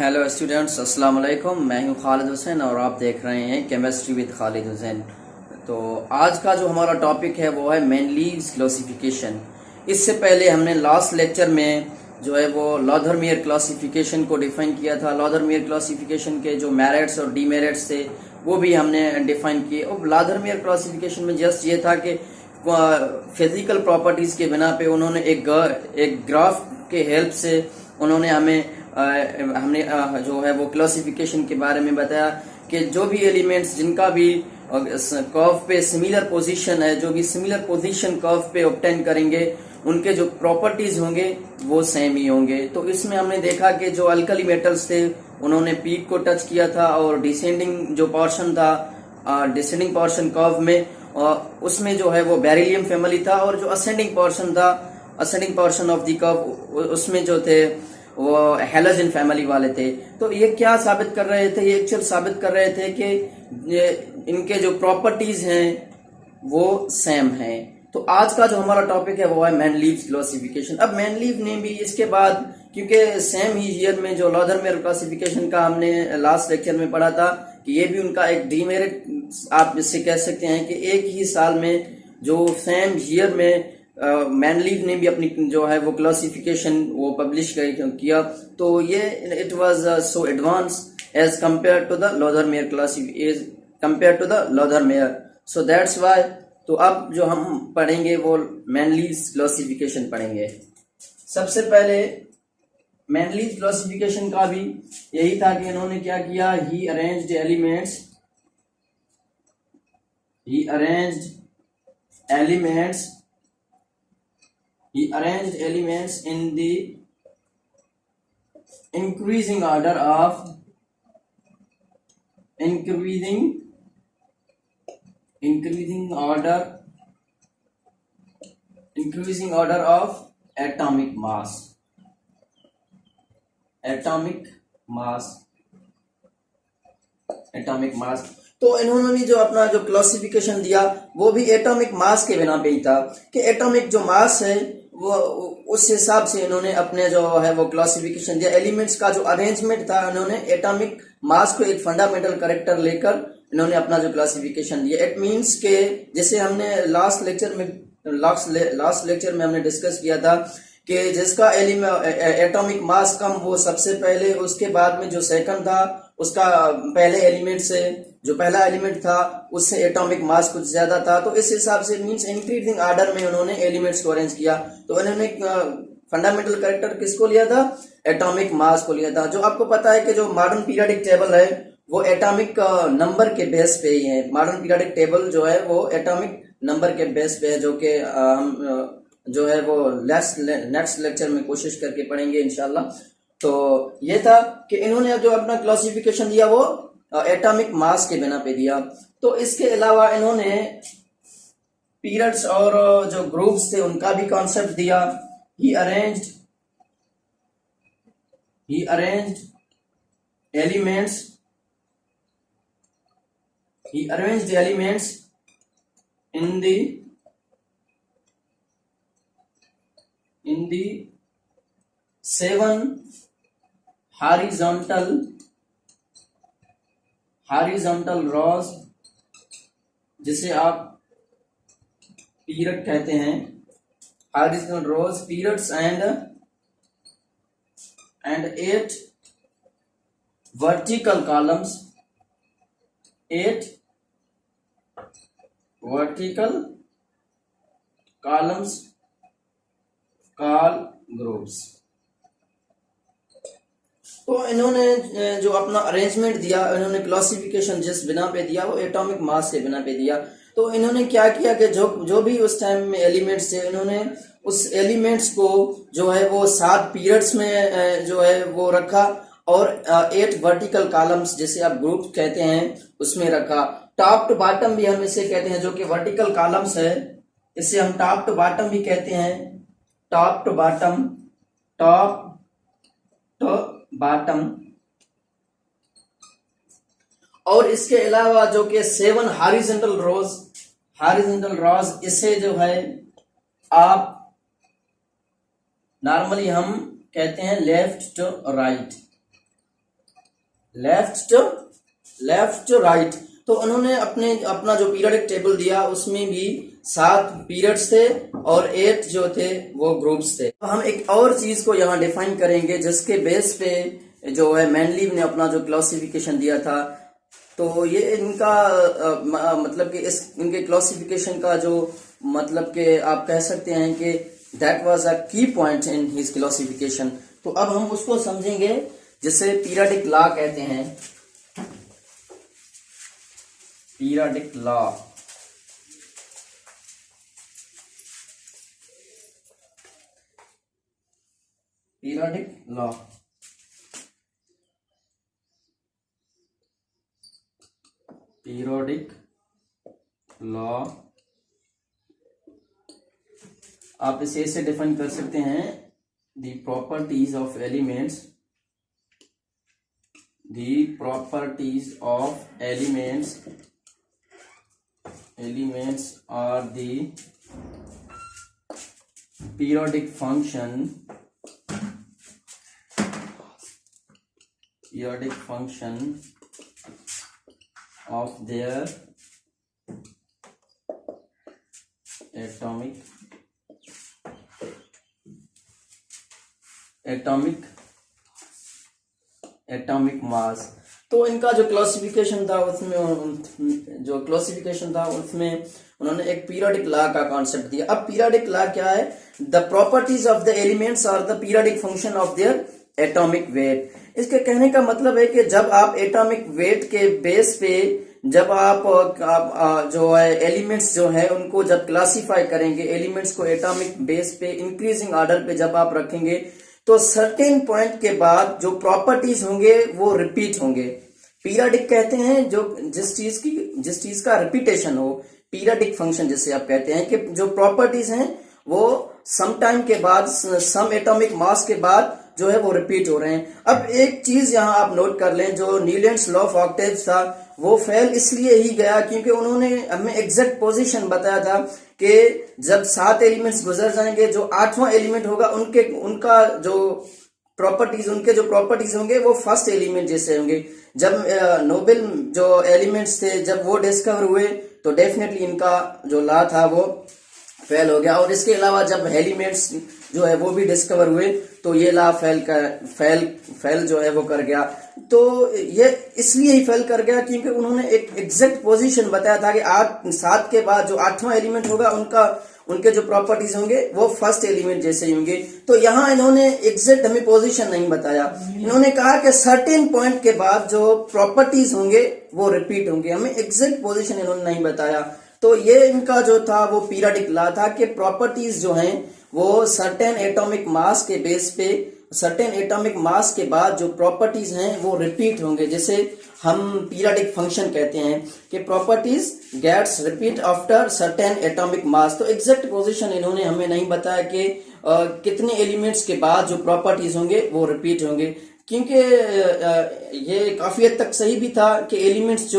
Hello students, अस्सलाम वालेकुम। मैं हूं खालिद हुसैन और आप देख रहे हैं केमिस्ट्री विद खालिद हुसैन। तो आज का जो हमारा टॉपिक है वो है मेनलीव्स क्लासिफिकेशन। इससे पहले हमने लास्ट लेक्चर में जो है वो लॉथरमियर क्लासिफिकेशन को डिफाइन किया था। लॉथरमियर क्लासिफिकेशन के जो मेरिट्स और डीमेरिट्स थे वो भी हमने डिफाइन किए। और लॉथरमियर क्लासिफिकेशन में जस्ट ये था कि फिजिकल प्रॉपर्टीज के बिना पे उन्होंने एक ग्राफ के हेल्प से उन्होंने हमने जो है वो क्लासिफिकेशन के बारे में बताया कि जो भी एलिमेंट्स जिनका भी कर्व पे सिमिलर पोजीशन है, जो भी सिमिलर पोजीशन कर्व पे ऑब्टेन करेंगे, उनके जो प्रॉपर्टीज होंगे वो सेम ही होंगे। तो इसमें हमने देखा कि जो अल्कली मेटल्स थे उन्होंने पीक को टच किया था और डिसेंडिंग जो पोर्शन था, डिसेंडिंग पोर्शन कर्व में उसमें जो है वो बेरिलियम फैमिली था, और जो असेंडिंग पोर्शन था, ascending portion of the curve, उसमें जो थे वो हेलोजन फैमिली वाले थे। तो ये क्या साबित कर रहे थे? ये एक्चुअल साबित कर रहे थे कि इनके जो प्रॉपर्टीज हैं वो सेम हैं। तो आज का जो हमारा टॉपिक है वो है मेनलीव्स क्लासिफिकेशन। अब मेनलीव ने भी इसके बाद, क्योंकि सेम ही ईयर में जो लॉथरमियर क्लासिफिकेशन का हमने लास्ट लेक्चर में पढ़ा था कि ये भी उनका एक डीमेरिट आप इससे कह सकते हैं कि एक ही साल में जो सेम ईयर में मैनलीव ने भी अपनी जो है वो क्लासिफिकेशन वो पब्लिश किया। तो ये it was so advance as compare to the Lothar Meyer so that's why. तो अब जो हम पढ़ेंगे वो मैनलीव्स क्लासिफिकेशन पढ़ेंगे। सबसे पहले मैनलीव्स क्लासिफिकेशन का भी यही था कि इन्होंने क्या किया, ही arranged elements in the increasing order of atomic mass। तो इन्होंने भी जो अपना जो क्लासिफिकेशन दिया वो भी एटॉमिक मास के बिना पे ही था कि एटॉमिक जो मास है वो उस हिसाब से इन्होंने अपने जो है वो क्लासिफिकेशन दिया। एलिमेंट्स का जो अरेंजमेंट था, इन्होंने एटॉमिक मास को एक फंडामेंटल कैरेक्टर लेकर इन्होंने अपना जो क्लासिफिकेशन दिया। इट मींस के जैसे हमने लास्ट लेक्चर में हमने डिस्कस किया था कि जिसका एटॉमिक मास कम वो सबसे पहले, उसके बाद में जो सेकंड था उसका पहले एलिमेंट से जो पहला एलिमेंट था उससे एटॉमिक मास कुछ ज्यादा था। तो इस हिसाब से मींस इंक्रीजिंग ऑर्डर में उन्होंने एलिमेंट्स को अरेंज किया। तो इन्होंने फंडामेंटल कैरेक्टर किसको लिया था? एटॉमिक मास को लिया था। जो आपको पता है कि जो मॉडर्न पीरियोडिक टेबल है वो एटॉमिक नंबर के बेस पे ही है। मॉडर्न पीरियोडिक टेबल जो है वो एटॉमिक नंबर के बेस पे है, जो कि हम जो है वो नेक्स्ट लेक्चर में कोशिश करके पढ़ेंगे इंशाल्लाह। तो ये था कि इन्होंने जो अपना क्लासिफिकेशन दिया वो एटॉमिक मास के बिना पे दिया। तो इसके अलावा इन्होंने पीरियड्स और जो ग्रुप्स थे उनका भी कॉन्सेप्ट दिया। ही arranged elements in the 7 horizontal rows, जिसे आप पीरियड कहते हैं, horizontal rows, periods and 8 vertical columns, 8 vertical columns called groups। तो इन्होंने जो अपना अरेंजमेंट दिया, इन्होंने क्लासिफिकेशन जिस बिना पे दिया वो एटॉमिक मास के बिना पे दिया। तो इन्होंने क्या किया कि जो भी उस टाइम में एलिमेंट्स थे, इन्होंने उस एलिमेंट्स को जो है वो 7 पीरियड्स में जो है वो रखा और 8 वर्टिकल कॉलम्स जिसे आप ग्रुप कहते हैं उसमें रखा। टॉप टू बॉटम भी हम इसे कहते हैं, जो कि वर्टिकल कॉलम्स है, इसे हम टॉप टू बॉटम भी कहते हैं। Top to bottom. और इसके अलावा जो कि 7 हॉरिजॉन्टल रोज, इसे जो है आप नॉर्मली हम कहते हैं left to right. Left left right. तो उन्होंने अपना जो पीरियडिक टेबल दिया उसमें भी 7 पीरियड्स थे और 8 जो थे वो ग्रुप्स थे। तो हम एक और चीज को यहाँ डिफाइन करेंगे जिसके बेस पे जो है मैनलीव ने अपना जो क्लासिफिकेशन दिया था। तो ये इनका मतलब कि इस इनके क्लासिफिकेशन का जो मतलब कि आप कह सकते हैं कि दैट वाज अ की पॉइंट इन हिज क्लासिफिकेशन। तो अब हम उसको समझेंगे जिसे पीरियडिक लॉ कहते हैं। Periodic law, periodic law, periodic law आप इसे ऐसे डिफाइन कर सकते हैं, the properties of elements, the properties of elements are the periodic function of their atomic mass। तो इनका जो क्लासिफिकेशन था उसमें उन्होंने एक पीरियडिक लॉ का कॉन्सेप्ट दिया। अब पीरियडिक लॉ क्या है? The properties of the elements are the periodic function of their atomic weight. इसके कहने का मतलब है कि जब आप एटॉमिक वेट के बेस पे जब आप जो है एलिमेंट्स जो है उनको जब क्लासिफाई करेंगे, एलिमेंट्स को एटॉमिक बेस पे इंक्रीजिंग ऑर्डर पे जब आप रखेंगे तो सर्टेन पॉइंट के बाद जो प्रॉपर्टीज होंगे वो रिपीट होंगे। पीरियडिक कहते हैं जो जिस चीज का रिपीटेशन हो, पीरियडिक फंक्शन जिसे आप कहते हैं कि जो प्रॉपर्टीज हैं वो सम टाइम के बाद, सम एटॉमिक मास के बाद जो है वो रिपीट हो रहे हैं। अब एक चीज यहां आप नोट कर लें, जो न्यूलैंड्स लॉ ऑफ ऑक्टेव्स था वो फेल इसलिए ही गया क्योंकि उन्होंने हमें एग्जैक्ट पोजीशन बताया था कि जब 7 एलिमेंट्स गुजर जाएंगे, जो 8वां एलिमेंट होगा उनका जो प्रॉपर्टीज होंगे वो फर्स्ट एलिमेंट जैसे होंगे। जब नोबेल जो एलिमेंट्स थे जब वो डिस्कवर हुए तो डेफिनेटली इनका जो लॉ था वो फेल हो गया। और इसके अलावा जब एलिमेंट्स जो है वो भी डिस्कवर हुए तो ये लॉ फेल जो है वो कर गया। तो ये इसलिए ही फेल कर गया क्योंकि उन्होंने एक एग्जैक्ट पोजीशन बताया था कि 7 के बाद जो 8वां एलिमेंट होगा उनके जो प्रॉपर्टीज होंगे वो फर्स्ट एलिमेंट जैसे ही होंगे। तो यहाँ इन्होंने एग्जैक्ट हमें पोजीशन नहीं बताया। इन्होंने कहा कि सर्टेन पॉइंट के बाद जो प्रॉपर्टीज होंगे वो रिपीट होंगे, हमें एग्जैक्ट पोजीशन इन्होंने नहीं बताया। तो ये इनका जो था वो पीरियडिक लॉ था कि प्रॉपर्टीज जो हैं वो सर्टेन एटॉमिक मास के बेस पे, सर्टेन एटॉमिक मास के बाद जो प्रॉपर्टीज हैं वो रिपीट होंगे, जैसे हम पीरियडिक फंक्शन कहते हैं कि properties gets repeat after certain atomic mass. तो एग्जैक्ट पोजीशन इन्होंने हमें नहीं बताया कि कितने एलिमेंट्स के बाद जो प्रॉपर्टीज होंगे वो रिपीट होंगे, क्योंकि ये काफी हद तक सही भी था कि एलिमेंट्स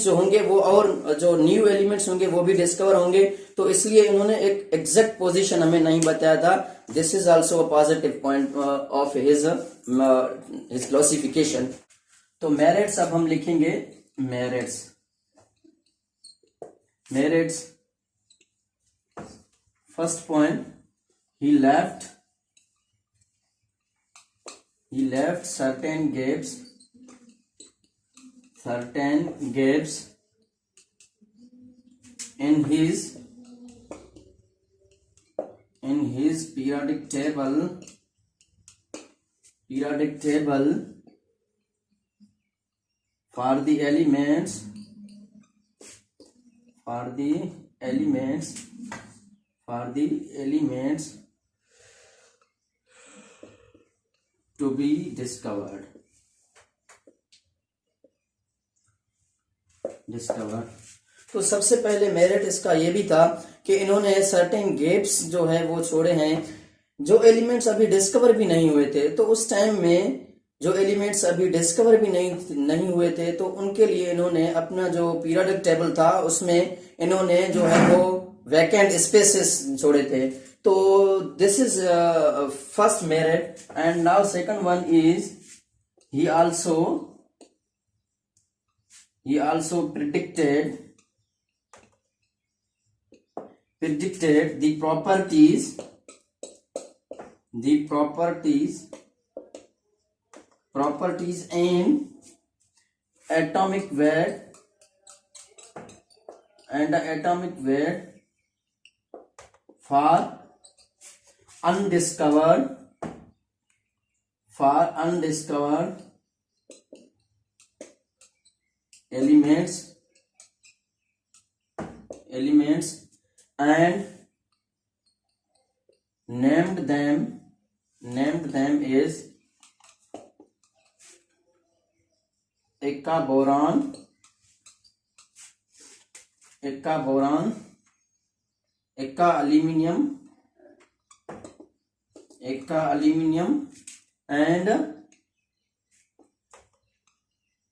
जो होंगे वो और जो न्यू एलिमेंट्स होंगे वो भी डिस्कवर होंगे। तो इसलिए इन्होंने एक एग्जैक्ट पोजीशन हमें नहीं बताया था। This is also a positive point of his classification. तो मेरिट्स अब हम लिखेंगे, merits first point, he left certain gaps in his periodic table for the elements to be discovered। तो सबसे पहले मेरिट इसका ये भी था कि इन्होंने सर्टेन गेप्स जो है वो छोड़े हैं, जो एलिमेंट्स अभी डिस्कवर भी नहीं हुए थे। तो उस टाइम में जो एलिमेंट्स अभी डिस्कवर भी नहीं हुए थे तो उनके लिए इन्होंने अपना जो पीरियडिक टेबल था उसमें इन्होंने जो है वो वैकेंट स्पेसेस छोड़े थे। तो this is first merit. And now second one is he also predicted the properties in atomic weight and atomic weight for undiscovered elements and named them is Eka boron, Eka aluminum and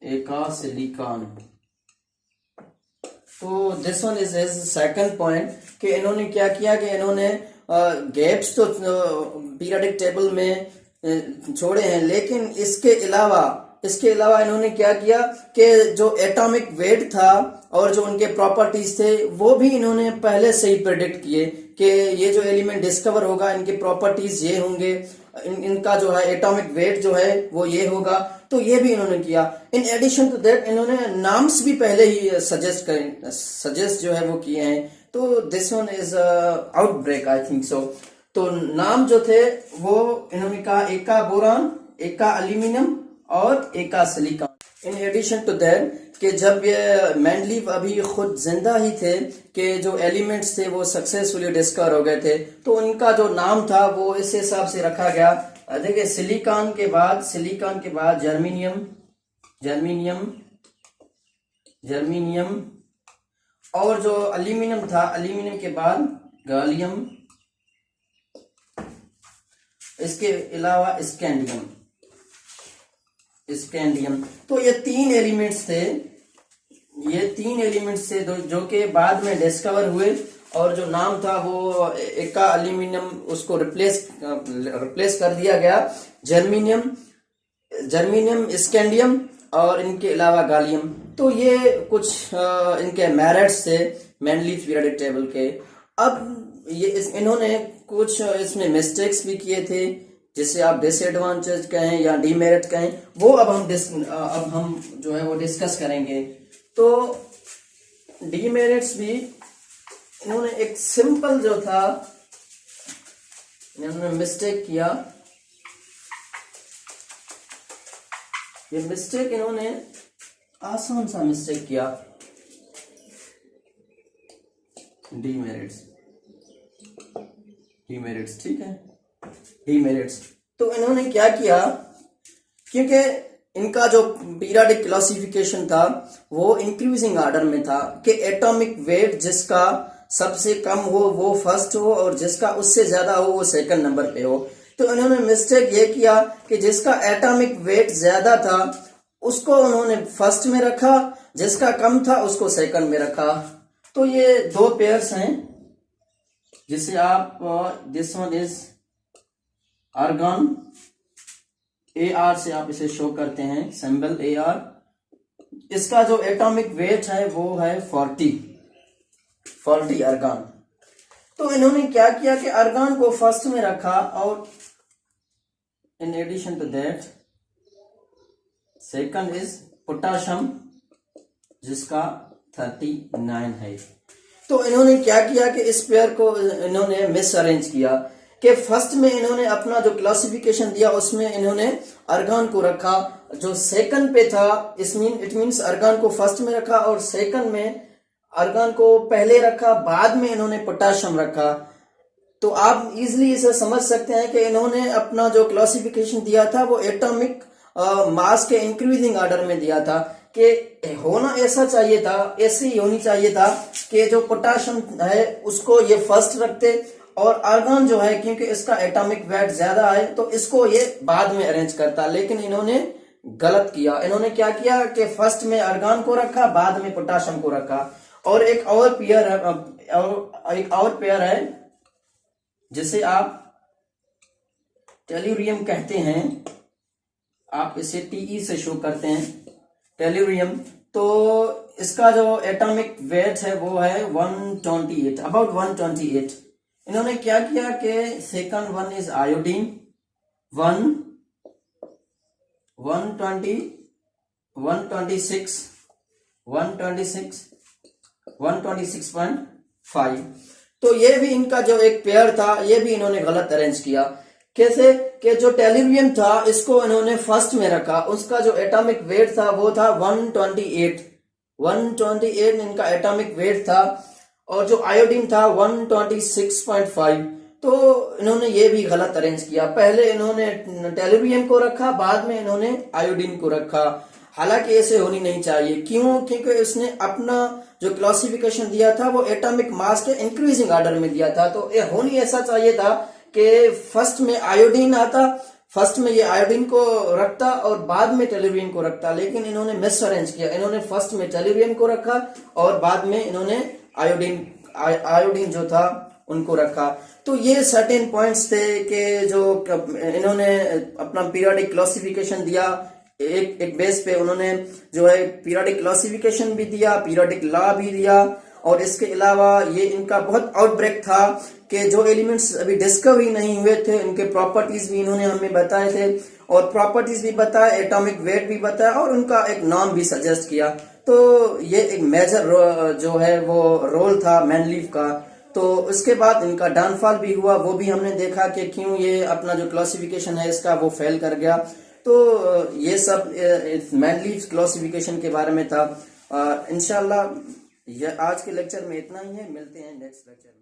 Eka silicon. तो this one is second point कि इन्होंने क्या किया कि इन्होंने gaps तो periodic table में छोड़े हैं, लेकिन इसके अलावा इन्होंने क्या किया कि जो एटॉमिक वेट था और जो उनके प्रॉपर्टीज थे वो भी इन्होंने पहले से ही प्रेडिक्ट किए कि ये जो एलिमेंट डिस्कवर होगा इनके प्रॉपर्टीज ये होंगे, इनका जो है एटॉमिक वेट जो है वो ये होगा, तो ये भी इन्होंने किया। इन एडिशन टू दैट इन्होंने नाम्स भी पहले ही सजेस्ट जो है वो किए हैं। तो this one is outbreak, I think so. तो नाम जो थे वो इन्होंने कहा एका बोरान, एका एल्यूमिनियम और एका silicon. In addition to that कि जब ये मैंडलीव अभी खुद जिंदा ही थे कि जो एलिमेंट्स थे वो सक्सेसफुली डिस्कवर हो गए थे, तो उनका जो नाम था वो इस हिसाब से रखा गया। देखिए सिलिकॉन के बाद जर्मीनियम और जो एल्यूमिनियम था, एल्यूमिनियम के बाद गैलियम, इसके अलावा स्कैंडियम। तो ये तीन एलिमेंट्स थे जो कि बाद में डिस्कवर हुए और जो नाम था वो एका एल्यूमिनियम उसको रिप्लेस कर दिया गया जर्मीनियम, स्कैंडियम और इनके अलावा गैलियम। तो ये कुछ इनके मेरिट्स थे मैंडलीव पीरियोडिक टेबल के। अब इन्होंने कुछ इसमें मिस्टेक्स भी किए थे, जिसे आप डिसएडवांटेज कहें या डीमेरिट कहें, वो अब हम जो है वो डिस्कस करेंगे। तो डीमेरिट्स भी इन्होंने एक सिंपल जो था इन्होंने मिस्टेक किया। ये मिस्टेक इन्होंने आसान सा मिस्टेक किया, डीमेरिट्स, ठीक है, डीमेरिट्स। तो इन्होंने क्या किया, क्योंकि इनका जो पीरियोडिक क्लासिफिकेशन था वो इंक्रीजिंग ऑर्डर में था कि एटॉमिक वेट जिसका सबसे कम हो वो फर्स्ट हो और जिसका उससे ज्यादा हो वो सेकंड नंबर पे हो। तो इन्होंने मिस्टेक ये किया कि जिसका एटॉमिक वेट ज्यादा था उसको उन्होंने फर्स्ट में रखा, जिसका कम था उसको सेकंड में रखा। तो ये दो पेयर्स हैं जिसे आप this one is argon, AR से आप इसे शो करते हैं, सिंबल AR। इसका जो एटॉमिक वेट है वो है 40 आर्गन। तो इन्होंने क्या किया कि आर्गन को फर्स्ट में रखा और in addition to that second is potassium जिसका 39 है। तो इन्होंने क्या किया कि इस पेयर को इन्होंने मिस अरेंज किया कि फर्स्ट में इन्होंने अपना जो क्लासिफिकेशन दिया उसमें इन्होंने आर्गन को रखा, जो सेकंड पे था इट मींस आर्गन को फर्स्ट में रखा और सेकंड में आर्गन को पहले रखा, बाद में इन्होंने पोटाशियम रखा। तो आप इजीली इसे समझ सकते हैं कि इन्होंने अपना जो क्लासिफिकेशन दिया था वो एटॉमिक मास के इंक्रीजिंग ऑर्डर में दिया था कि होना ऐसा चाहिए था, ऐसी ही होनी चाहिए था कि जो पोटाशियम है उसको ये फर्स्ट रखते और आर्गन जो है क्योंकि इसका एटॉमिक वेट ज्यादा है तो इसको ये बाद में अरेंज करता। लेकिन इन्होंने गलत किया। इन्होंने क्या किया कि फर्स्ट में आर्गन को रखा, बाद में पोटाशियम को रखा। और एक और पेयर है जिसे आप टेल्यूरियम कहते हैं। आप इसे टीई से शो करते हैं, टेल्यूरियम। तो इसका जो एटॉमिक वेट है वो है 128, अबाउट 128। इन्होंने क्या किया कि सेकंड वन इज आयोडीन, 120, 126, 126.5। तो ये भी इनका जो एक पेयर था, ये भी इन्होंने गलत अरेंज किया। कैसे कि जो टेल्यूरियम था इसको इन्होंने फर्स्ट में रखा, उसका जो एटॉमिक वेट था वो था 128, 128 इनका एटॉमिक वेट था, और जो आयोडीन था 126.5। तो इन्होंने ये भी गलत अरेंज किया, पहले इन्होंने टेल्यूरियम को रखा, बाद में इन्होंने आयोडीन को रखा। हालांकि ऐसे होनी नहीं चाहिए, क्यों? क्योंकि उसने अपना जो क्लासिफिकेशन दिया था वो एटॉमिक मास के इंक्रीजिंग ऑर्डर में दिया था। तो ये होनी ऐसा चाहिए था कि फर्स्ट में आयोडीन आता, फर्स्ट में ये आयोडीन को रखता और बाद में टेल्यूरियम को रखता, लेकिन इन्होंने मिस अरेंज किया। इन्होंने फर्स्ट में टेल्यूरियम को रखा और बाद में इन्होंने आयोडीन जो था उनको रखा। तो ये सर्टेन पॉइंट्स थे कि जो इन्होंने अपना पीरियोडिक क्लासिफिकेशन दिया, एक बेस पे उन्होंने जो है पीरियोडिक क्लासिफिकेशन भी दिया, पीरियोडिक लॉ भी दिया, और इसके अलावा ये इनका बहुत आउटब्रेक था कि जो एलिमेंट्स अभी डिस्कवर ही नहीं हुए थे उनके प्रॉपर्टीज भी इन्होंने हमें बताए थे, और प्रॉपर्टीज भी बताए, एटॉमिक वेट भी बताया, और उनका एक नाम भी सजेस्ट किया। तो ये एक मेजर जो है वो रोल था मैनलीफ का। तो उसके बाद इनका डाउनफॉल भी हुआ, वो भी हमने देखा कि क्यों ये अपना जो क्लासिफिकेशन है इसका वो फेल कर गया। तो ये सब मैनलीफ क्लासिफिकेशन के बारे में था। इंशाल्लाह ये आज के लेक्चर में इतना ही है, मिलते हैं नेक्स्ट लेक्चर में।